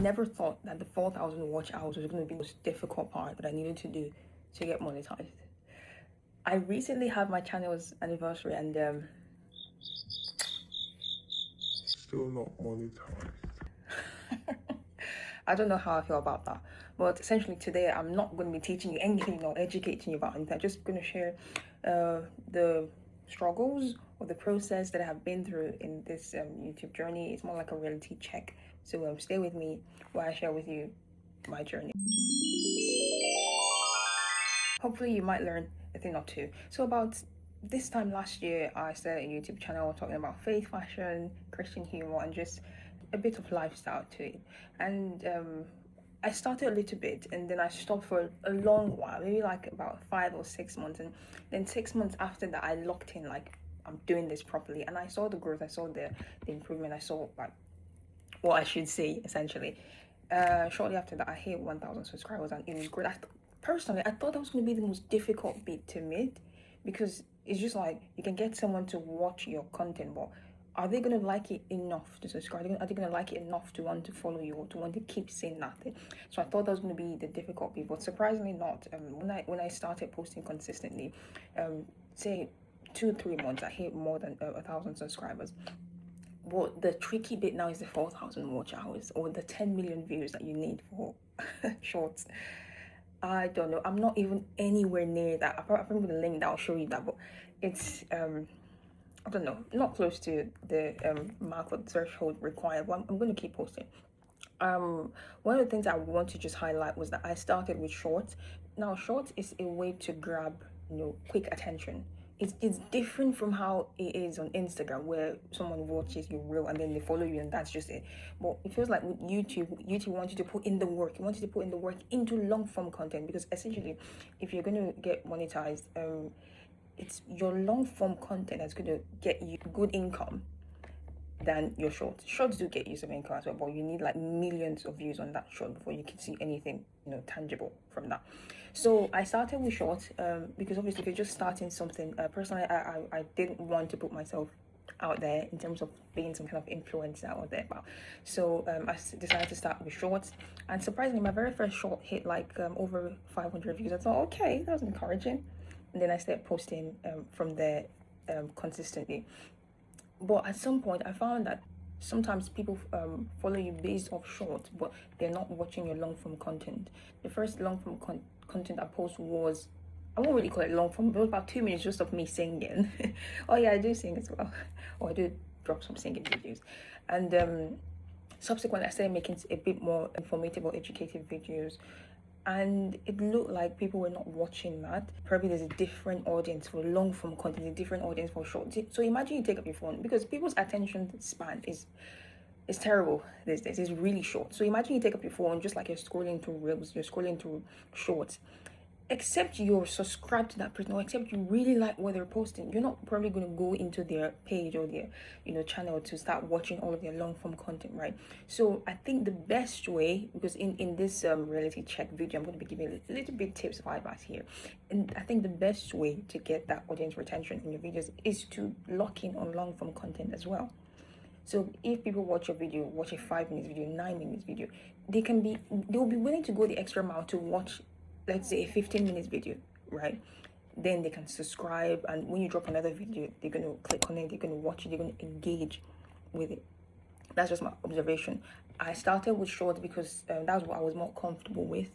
never thought that the 4,000 watch hours was going to be the most difficult part that I needed to do to get monetized. I recently had my channel's anniversary, and still not monetized. I don't know how I feel about that. But essentially today I'm not going to be teaching you anything or educating you about anything. I'm just going to share the struggles or the process that I have been through in this YouTube journey. It's more like a reality check. So stay with me while I share with you my journey. Hopefully you might learn a thing or two. So about this time last year, I started a YouTube channel talking about faith, fashion, Christian humor, and just a bit of lifestyle to it. And I started a little bit, and then I stopped for a long while, maybe like about 5 or 6 months. And then 6 months after that, I locked in, like, I'm doing this properly. And I saw the growth, I saw the improvement, I saw like what I should say essentially. Shortly after that, I hit 1,000 subscribers, and it was great. Personally, I thought that was going to be the most difficult bit to meet, because it's just like you can get someone to watch your content, but are they going to like it enough to subscribe? Are they going to like it enough to want to follow you or to want to keep saying nothing? So I thought that was going to be the difficult bit, but surprisingly not. When I started posting consistently, say 2-3 months, I hit more than 1,000 subscribers. But the tricky bit now is the 4,000 watch hours or the 10 million views that you need for shorts. I don't know. I'm not even anywhere near that. Apart from the link that I'll show you that, but it's I don't know, not close to the mark or threshold required. But I'm going to keep posting. One of the things I want to just highlight was that I started with shorts. Now, shorts is a way to grab, quick attention. It's different from how it is on Instagram, where someone watches your reel and then they follow you and that's just it. But it feels like with YouTube wants you to put in the work. It wants you to put in the work into long form content, because essentially, if you're going to get monetized, it's your long form content that's going to get you good income than your shorts. Shorts do get you some income as well, but you need like millions of views on that short before you can see anything, tangible from that. So I started with shorts because obviously if you're just starting something, personally, I didn't want to put myself out there in terms of being some kind of influencer out there. So I decided to start with shorts, and surprisingly, my very first short hit like over 500 views. I thought, okay, that was encouraging, and then I started posting from there consistently. But at some point, I found that sometimes people follow you based off short, but they're not watching your long form content. The first long form content I post was, I won't really call it long form, but it was about 2 minutes just of me singing. Oh yeah, I do sing as well. Or I do drop some singing videos. And subsequently, I started making a bit more informative or educative videos, and it looked like people were not watching that. Probably there's a different audience for long form content, a different audience for short. So imagine you take up your phone, because people's attention span is terrible these days. It's really short. So imagine you take up your phone, just like you're scrolling through reels, you're scrolling through shorts. Except you're subscribed to that person, or except you really like what they're posting, you're not probably going to go into their page or their channel to start watching all of their long form content, right? So I think the best way, because in this reality check video, I'm going to be giving a little bit tips of advice here, and I think the best way to get that audience retention in your videos is to lock in on long form content as well. So if people watch your video, watch a 5 minute video, 9 minutes video, they'll be willing to go the extra mile to watch, let's say, a 15 minutes video, right? Then they can subscribe, and when you drop another video, they're going to click on it, they're going to watch it, they're going to engage with it. That's just my observation. I started with shorts because that's what I was more comfortable with,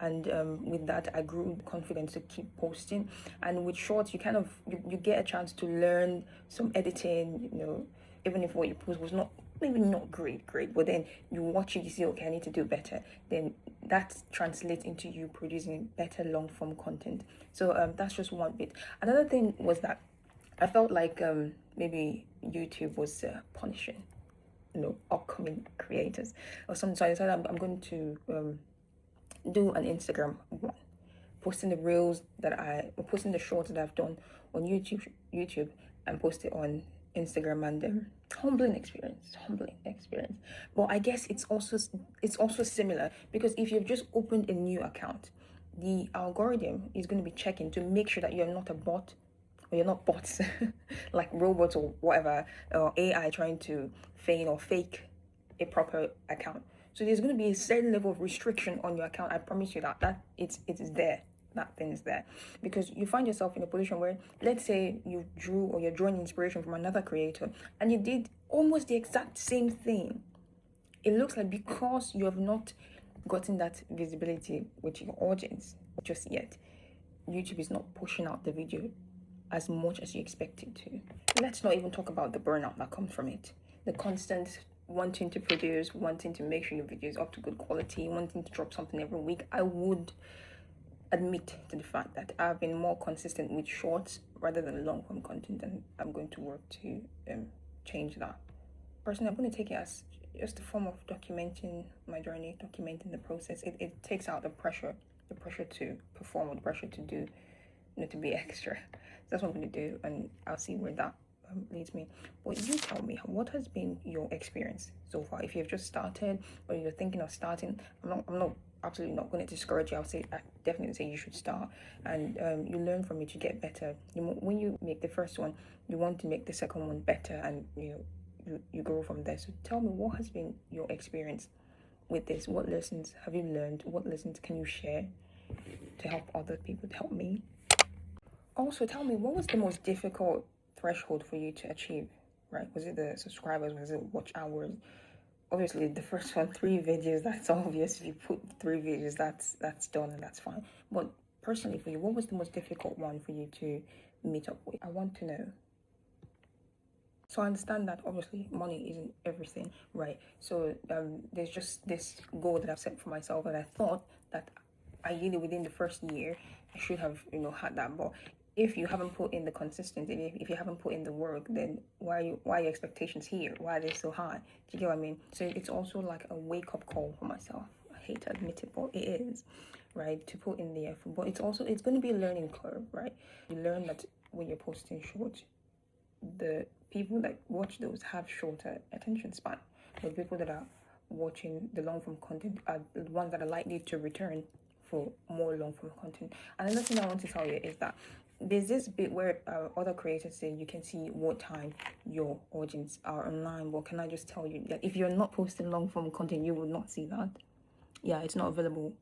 and with that I grew confidence to keep posting. And with shorts, you kind of you get a chance to learn some editing, even if what you post was maybe not great, but then you watch it, you see, okay, I need to do better. Then that translates into you producing better long form content. So that's just one bit. Another thing was that I felt like maybe YouTube was punishing, upcoming creators or something. So I decided I'm going to do an Instagram one, posting the reels posting the shorts that I've done on YouTube, and post it on Instagram. And humbling experience. But I guess it's also similar, because if you've just opened a new account, the algorithm is going to be checking to make sure that you're not a bot, or you're not bots like robots or whatever, or AI trying to feign or fake a proper account. So there's going to be a certain level of restriction on your account. I promise you that it's there. That thing is there, because you find yourself in a position where, let's say you drew or you're drawing inspiration from another creator and you did almost the exact same thing. It looks like because you have not gotten that visibility with your audience just yet, YouTube is not pushing out the video as much as you expect it to. Let's not even talk about the burnout that comes from it. The constant wanting to produce, wanting to make sure your video is up to good quality, wanting to drop something every week. I would admit to the fact that I've been more consistent with shorts rather than long form content, and I'm going to work to change that. Personally, I'm going to take it as just a form of documenting my journey, documenting the process. It takes out the pressure to perform, or the pressure to do, to be extra. That's what I'm going to do, and I'll see where that leads me. But you tell me, what has been your experience so far? If you've just started or you're thinking of starting, I'm not absolutely not going to discourage you. I definitely say you should start, and you learn from it, you get better. When you make the first one, you want to make the second one better, and you grow from there. So tell me, what has been your experience with this? What lessons have you learned? What lessons can you share to help other people, to help me? Also, tell me, what was the most difficult threshold for you to achieve, right? Was it the subscribers? Was it watch hours? Obviously, the first one, 3 videos, that's obvious. If you put 3 videos, that's done and that's fine. But personally for you, what was the most difficult one for you to meet up with? I want to know. So I understand that obviously money isn't everything, right? So there's just this goal that I've set for myself, and I thought that ideally within the first year I should have had that. But if you haven't put in the consistency, if you haven't put in the work, then why are your expectations here? Why are they so high? Do you get what I mean? So it's also like a wake-up call for myself. I hate to admit it, but it is, right? To put in the effort. But it's going to be a learning curve, right? You learn that when you're posting short, the people that watch those have shorter attention span, but people that are watching the long form content are the ones that are likely to return for more long form content. And another thing I want to tell you is that there's this bit where other creators say you can see what time your audience are online. But can I just tell you that if you're not posting long form content, you will not see that. Yeah, it's not available.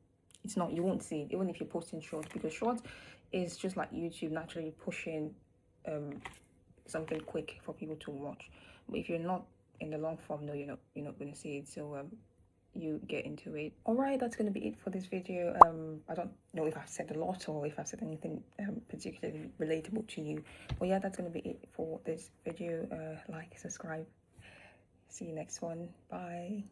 It's not, you won't see it even if you're posting shorts, because shorts is just like YouTube naturally pushing something quick for people to watch. But if you're not in the long form, no, you're not going to see it. So you get into it. All right, that's going to be it for this video. I don't know if I've said a lot or if I've said anything particularly relatable to you, but yeah, that's going to be it for this video. Like, subscribe, see you next one. Bye.